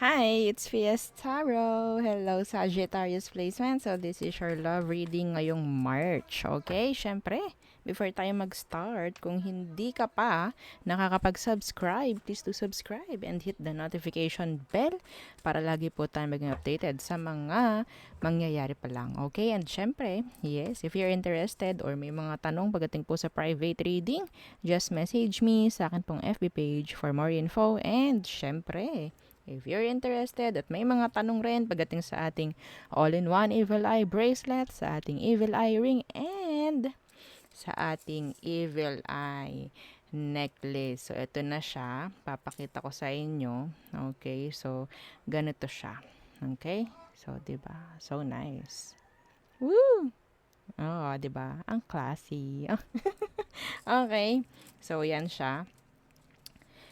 Hi, it's Fiestaro. Hello, Sagittarius Placement. So, this is your love reading ngayong March. Okay, syempre, before tayo mag-start, kung hindi ka pa nakakapag-subscribe, please do subscribe and hit the notification bell para lagi po tayo maging updated sa mga mangyayari pa lang. Okay, and syempre, yes, if you're interested or may mga tanong pagdating po sa private reading, just message me sa akin pong FB page for more info. And syempre, if you're interested at may mga tanong rin pagdating sa ating all-in-one evil eye bracelet, sa ating evil eye ring, and sa ating evil eye necklace. So, ito na siya. Papakita ko sa inyo. Okay, so, ganito siya. Okay? So, diba? So nice. Woo! Oh, diba? Ang classy. Okay. So, yan siya.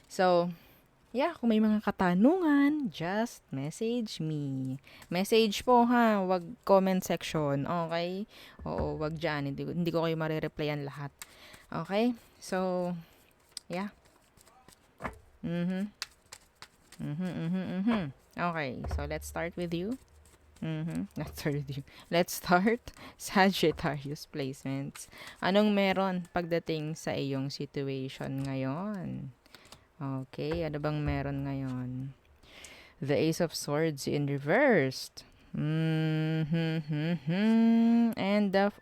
So, yeah, kung may mga katanungan, just message me. Message po ha, wag comment section. Okay? Oo, wag dyan. Hindi ko kayo marireplyan lahat. Okay? So, yeah. Mhm. Mhm, mhm, mhm. Okay, so let's start with you. Let's start with you. Let's start Sagittarius placements. Anong meron pagdating sa iyong situation ngayon? Okay, ano bang meron ngayon? The Ace of Swords in reversed. And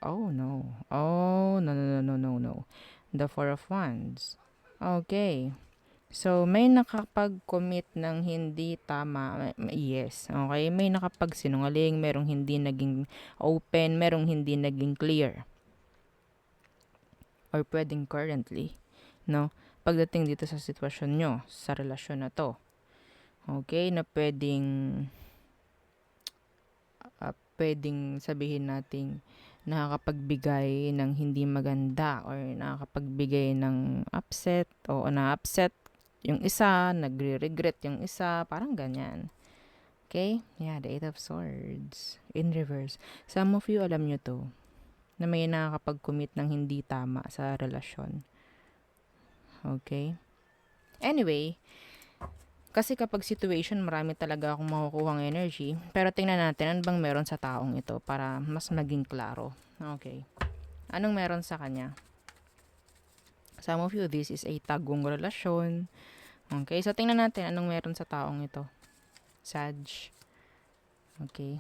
oh no. Oh, no, no, no, no, no, no. The Four of Wands. Okay. So, may nakapag-commit ng hindi tama. Yes. Okay. May nakapag-sinungaling. Merong hindi naging open. Merong hindi naging clear. Or pwedeng currently. No? Pagdating dito sa sitwasyon nyo, sa relasyon na to. Okay, na pwedeng sabihin nating nakakapagbigay ng hindi maganda or nakakapagbigay ng upset o na-upset yung isa, nagre-regret yung isa, parang ganyan. Okay? Yeah, the Eight of Swords in reverse. Some of you, alam nyo to, na may nakakapag-commit ng hindi tama sa relasyon. Okay? Anyway, kasi kapag situation, marami talaga akong makukuhang energy. Pero tingnan natin, ano bang meron sa taong ito para mas maging klaro. Okay. Anong meron sa kanya? Some of you, this is a tagong relasyon. Okay, so tingnan natin anong meron sa taong ito. Sag. Okay.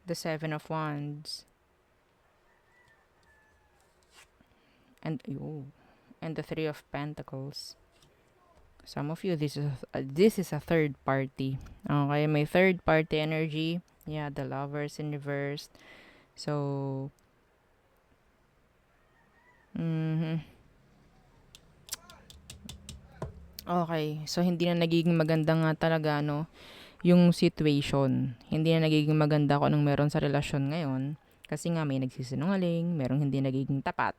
The Seven of Wands. And, and the Three of Pentacles. Some of you, this is a third party. Okay, may third party energy. Yeah, the Lovers in reverse. So, okay. So, hindi na nagiging maganda nga talaga, no? Yung situation. Hindi na nagiging maganda kung anong meron sa relasyon ngayon. Kasi nga may nagsisinungaling, merong hindi nagiging tapat.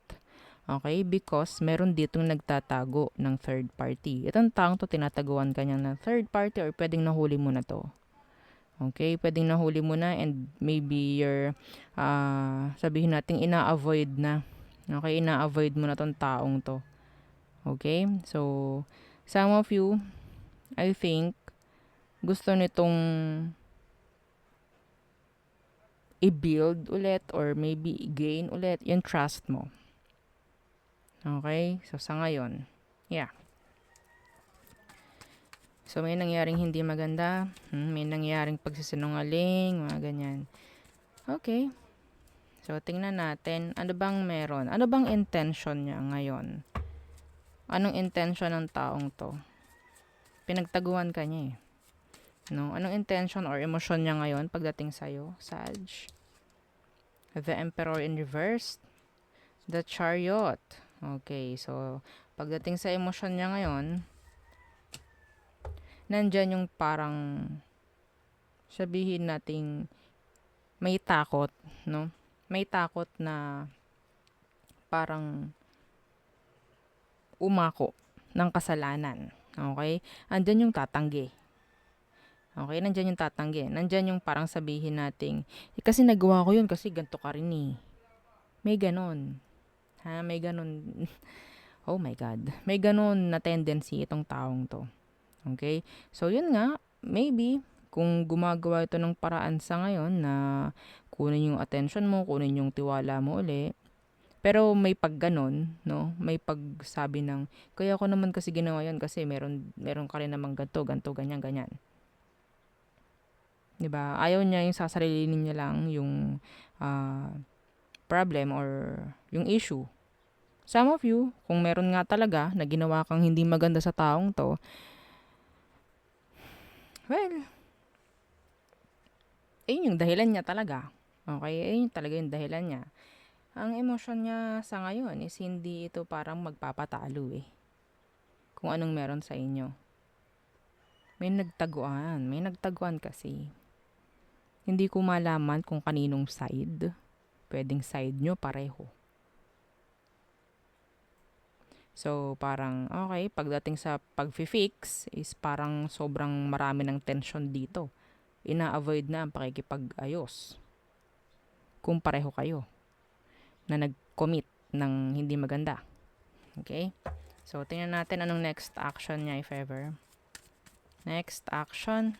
Okay? Because meron ditong nagtatago ng third party. Itong taong to, tinataguan kanya ng third party or pwedeng nahuli mo na to. Okay? Pwedeng nahuli mo na and maybe you're, sabihin natin, ina-avoid na. Okay? Ina-avoid mo na tong taong to. Okay? So, some of you, I think, gusto nitong i-build ulit or maybe i-gain ulit yung trust mo. Okay? So, sa ngayon, yeah. So, may nangyaring hindi maganda. May nangyaring pagsisinungaling, mga ganyan. Okay. So, tingnan natin, ano bang meron? Ano bang intention niya ngayon? Anong intention ng taong to? Pinagtaguan ka niya eh. No? Anong intention or emosyon niya ngayon pagdating sa'yo, Sag? The Emperor in reverse. The Chariot. Okay, so, pagdating sa emosyon niya ngayon, nandyan yung parang, sabihin nating, may takot, no? May takot na parang umako ng kasalanan. Okay? Andyan yung tatanggi. Okay? Nandyan yung tatanggi. Nandyan yung parang sabihin nating, kasi nagawa ko yun kasi ganito ka rin eh. May ganon. May ganon. Oh my God. May ganon na tendency itong taong to. Okay? So, yun nga, maybe, kung gumagawa ito ng paraan sa ngayon na kunin yung attention mo, kunin yung tiwala mo uli, pero may pag ganon, no? May pagsabi ng, kaya ako naman kasi ginawa yun kasi meron ka rin namang ganto, ganto, ganyan, ganyan. 'Di ba? Ayaw niya yung sasarilinin niya lang yung ah, problem or yung issue. Some of you, kung meron nga talaga na ginawa kang hindi maganda sa taong to, well, ayun yung dahilan niya talaga. Okay, ayun talaga yung dahilan niya. Ang emosyon niya sa ngayon is hindi ito parang magpapatalo eh. Kung anong meron sa inyo. May nagtaguan kasi. Hindi ko malaman kung kaninong side. Pwedeng side nyo pareho. So, parang, okay, pagdating sa pag-fix is parang sobrang marami ng tension dito. Ina-avoid na ang pakikipag-ayos. Kung pareho kayo na nag-commit ng hindi maganda. Okay? So, tingnan natin anong next action niya if ever. Next action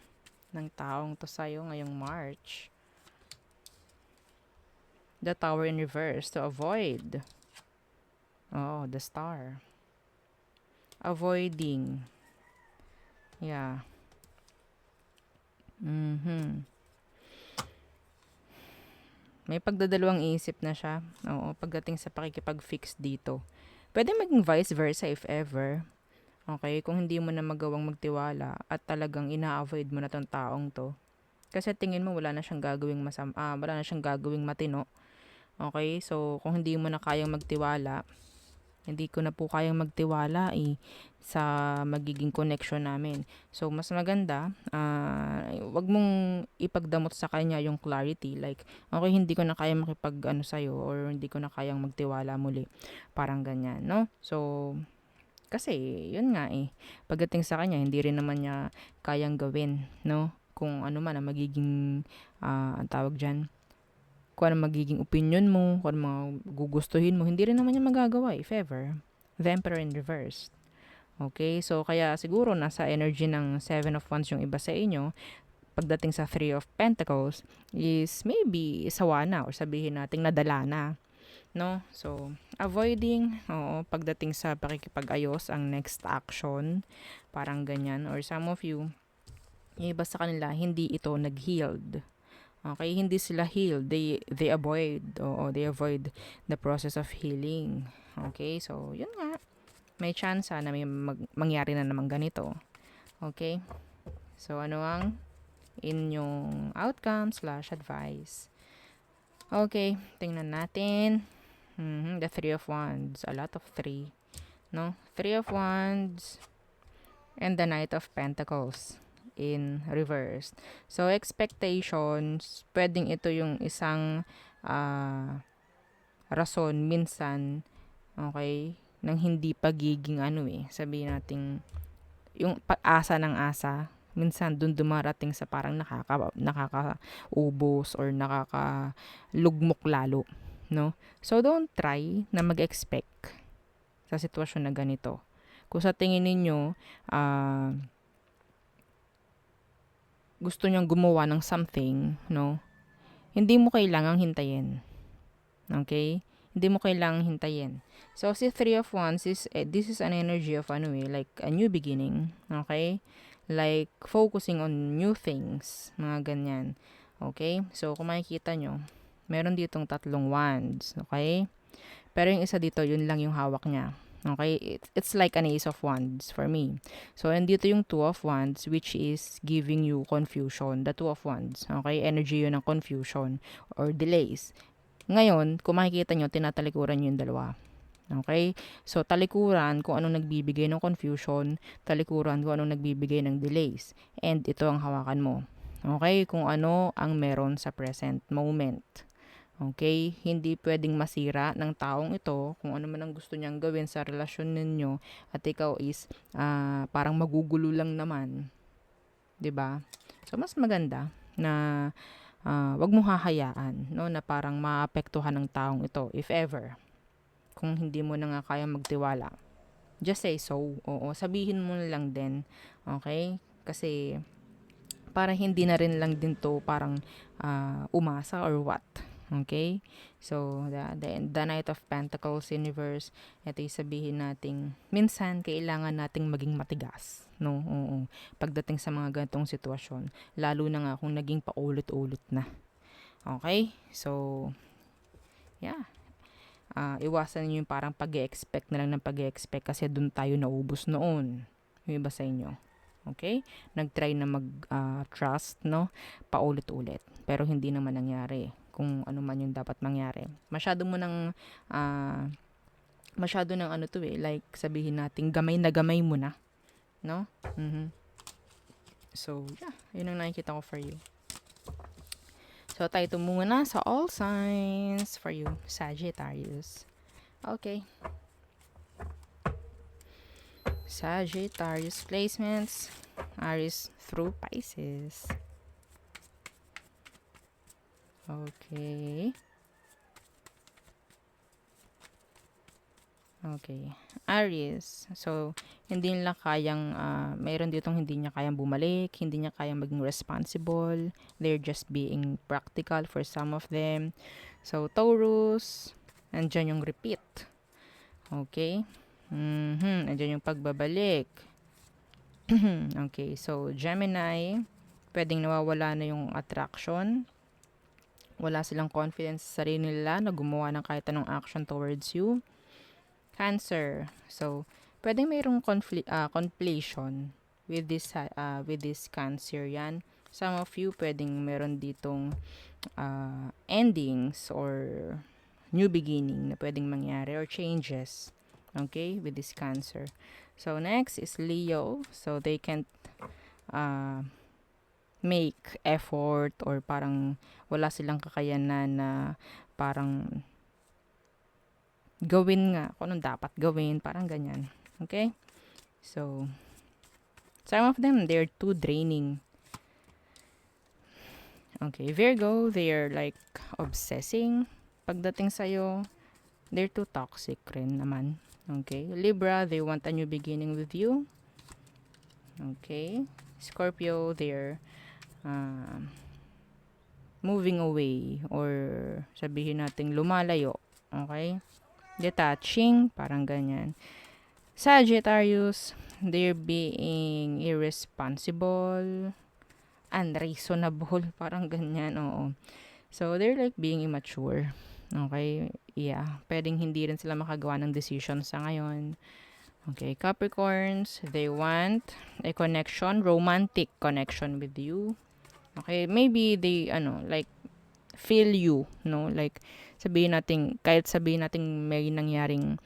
ng taong to sa'yo ngayong March. The Tower in reverse to avoid. Oh, the Star. Avoiding. Yeah. May pagdadalawang isip na siya. Oo, pagdating sa pakikipag-fix dito. Pwede maging vice versa if ever. Okay, kung hindi mo na magawang magtiwala at talagang ina-avoid mo na tong taong to. Kasi tingin mo wala na siyang gagawing wala na siyang gagawing matino. Okay, so kung hindi mo na kayang magtiwala, hindi ko na po kayang magtiwala sa magiging connection namin. So, mas maganda, wag mong ipagdamot sa kanya yung clarity. Like, okay, hindi ko na kayang makipag sa'yo or hindi ko na kayang magtiwala muli. Parang ganyan, no? So, kasi, yun nga eh. Pagdating sa kanya, hindi rin naman niya kayang gawin, no? Kung ano man ang magiging, ang tawag dyan, kung ano magiging opinion mo, kung ano mga gugustuhin mo, hindi rin naman niya magagawa if ever. The Emperor in reverse. Okay, so kaya siguro nasa energy ng Seven of Wands yung iba sa inyo, pagdating sa Three of Pentacles, is maybe sawa na or sabihin natin nadala na. No? So, avoiding, oo, pagdating sa pakikipag-ayos, ang next action, parang ganyan. Or some of you, yung iba sa kanila, hindi ito nag-healed. Okay, hindi sila healed. They avoid, oo, they avoid the process of healing. Okay, so, yun nga. May chance na may mangyari na naman ganito. Okay? So, ano ang inyong outcome / advice? Okay, tingnan natin. The Three of Wands. A lot of three. No? Three of Wands and the Knight of Pentacles in reverse. So, expectations, pwedeng ito yung isang rason minsan, okay, ng hindi pagiging sabihin natin, yung pag-asa ng asa, minsan dun dumarating sa parang nakakaubos or nakakalugmok lalo, no? So, don't try na mag-expect sa sitwasyon na ganito. Kung sa tingin ninyo, gusto niyang gumawa ng something, no? Hindi mo kailangang hintayin. Okay? Hindi mo kailangang hintayin. So, si Three of Wands this is an energy of like a new beginning. Okay? Like, focusing on new things. Mga ganyan. Okay? So, kung makikita nyo, meron ditong tatlong wands. Okay? Pero yung isa dito, yun lang yung hawak niya. Okay? It's like an ace of wands for me. So, andito yung two of wands which is giving you confusion. The two of wands. Okay? Energy yun ng confusion or delays. Ngayon, kung makikita nyo, tinatalikuran nyo yung dalawa. Okay? So, talikuran kung anong nagbibigay ng confusion, talikuran kung anong nagbibigay ng delays. And ito ang hawakan mo. Okay? Kung ano ang meron sa present moment. Okay? Hindi pwedeng masira ng taong ito kung ano man ang gusto niyang gawin sa relasyon ninyo at ikaw is parang magugulo lang naman. 'Di ba? So, mas maganda na wag mo hahayaan, no, na parang maapektuhan ng taong ito if ever. Kung hindi mo na nga kaya magtiwala, just say so. Oo, sabihin mo na lang din. Okay? Kasi para hindi na rin lang din to parang umasa or what. Okay? So, the Knight of Pentacles universe, ito yung sabihin nating minsan kailangan nating maging matigas. No? Oo. Pagdating sa mga ganitong sitwasyon. Lalo na nga kung naging paulit-ulit na. Okay? So, yeah. Iwasan nyo yung parang pag-expect na lang ng pag-expect kasi dun tayo naubos noon. Yung iba sa inyo. Okay? Nag-try na mag-trust, no? Paulit-ulit. Pero hindi naman nangyari kung ano man yung dapat mangyari. Masyado mo nang, masyado nang ano to eh, like sabihin natin, gamay na gamay mo na. No? So, yeah. Yun ang nakikita ko for you. So, tayo muna sa all signs for you, Sagittarius. Okay. Sagittarius placements. Aries through Pisces. Okay. Okay. Aries. So, hindi nila kayang, mayroon ditong hindi niya kayang bumalik, hindi niya kayang maging responsible. They're just being practical for some of them. So, Taurus, andyan yung repeat. Okay. Andyan yung pagbabalik. Okay. So, Gemini, pwedeng nawawala na yung attraction. Wala silang confidence sa sarili nila na gumawa ng kahit anong action towards you. Cancer. So, pwedeng mayroong conflation with this Cancer yan. Some of you pwedeng meron ditong endings or new beginning na pwedeng mangyari or changes. Okay, with this Cancer. So, next is Leo. So, they can't make effort or parang wala silang kakayanan na parang gawin nga kung anong dapat gawin, parang ganyan. Okay? So, some of them, they're too draining. Okay, Virgo, they're like obsessing. Pagdating sa'yo, they're too toxic rin naman. Okay, Libra, they want a new beginning with you. Okay, Scorpio, they're moving away or sabihin nating lumalayo. Okay, detaching, parang ganyan. Sagittarius, they're being irresponsible, unreasonable, parang ganyan, oo. So, they're like being immature. Okay, yeah. Pwedeng hindi rin sila makagawa ng decision sa ngayon. Okay, Capricorns, they want a connection, romantic connection with you. Okay, maybe they, like, feel you, no? Like, kahit sabihin natin may nangyaring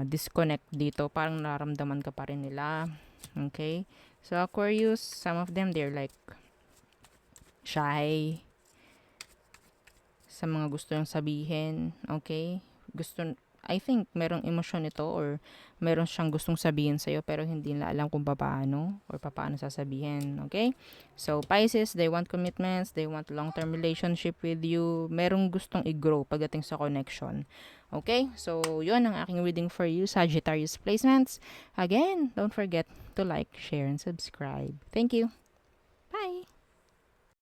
disconnect dito, parang nararamdaman ka pa rin nila. Okay? So, Aquarius, some of them, they're like shy sa mga gusto niyang sabihin. Okay? I think merong emosyon ito or meron siyang gustong sabihin sa'yo pero hindi nila alam kung paano or paano sasabihin. Okay? So, Pisces, they want commitments, they want long-term relationship with you. Merong gustong i-grow pagdating sa connection. Okay? So, yun ang aking reading for you, Sagittarius placements. Again, don't forget to like, share, and subscribe. Thank you. Bye!